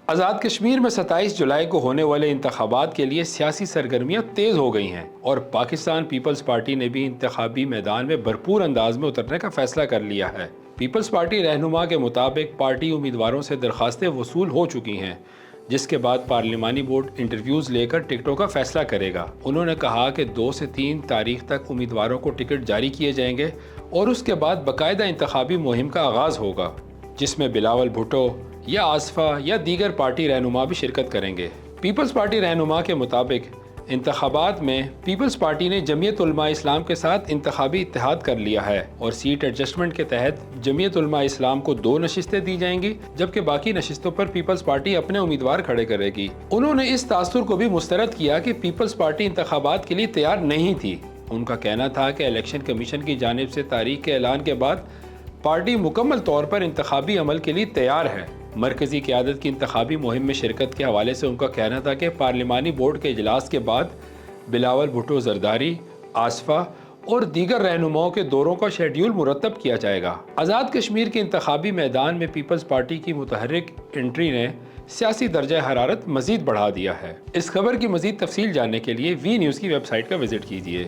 آزاد کشمیر میں 27 جولائی کو ہونے والے انتخابات کے لیے سیاسی سرگرمیاں تیز ہو گئی ہیں اور پاکستان پیپلز پارٹی نے بھی انتخابی میدان میں بھرپور انداز میں اترنے کا فیصلہ کر لیا ہے۔ پیپلز پارٹی رہنما کے مطابق پارٹی امیدواروں سے درخواستیں وصول ہو چکی ہیں، جس کے بعد پارلیمانی بورڈ انٹرویوز لے کر ٹکٹوں کا فیصلہ کرے گا۔ انہوں نے کہا کہ 2 سے 3 تاریخ تک امیدواروں کو ٹکٹ جاری کیے جائیں گے اور اس کے بعد باقاعدہ انتخابی مہم کا آغاز ہوگا، جس میں بلاول بھٹو یا آصفہ یا دیگر پارٹی رہنما بھی شرکت کریں گے۔ پیپلز پارٹی رہنما کے مطابق انتخابات میں پیپلز پارٹی نے جمعیت علماء اسلام کے ساتھ انتخابی اتحاد کر لیا ہے اور سیٹ ایڈجسٹمنٹ کے تحت جمعیت علماء اسلام کو 2 نشستیں دی جائیں گی، جبکہ باقی نشستوں پر پیپلز پارٹی اپنے امیدوار کھڑے کرے گی۔ انہوں نے اس تاثر کو بھی مسترد کیا کہ پیپلز پارٹی انتخابات کے لیے تیار نہیں تھی۔ ان کا کہنا تھا کہ الیکشن کمیشن کی جانب سے تاریخ کے اعلان کے بعد پارٹی مکمل طور پر انتخابی عمل کے لیے تیار ہے۔ مرکزی قیادت کی انتخابی مہم میں شرکت کے حوالے سے ان کا کہنا تھا کہ پارلیمانی بورڈ کے اجلاس کے بعد بلاول بھٹو زرداری، آصفہ اور دیگر رہنماؤں کے دوروں کا شیڈیول مرتب کیا جائے گا۔ آزاد کشمیر کے انتخابی میدان میں پیپلز پارٹی کی متحرک انٹری نے سیاسی درجہ حرارت مزید بڑھا دیا ہے۔ اس خبر کی مزید تفصیل جاننے کے لیے وی نیوز کی ویب سائٹ کا وزٹ کیجیے۔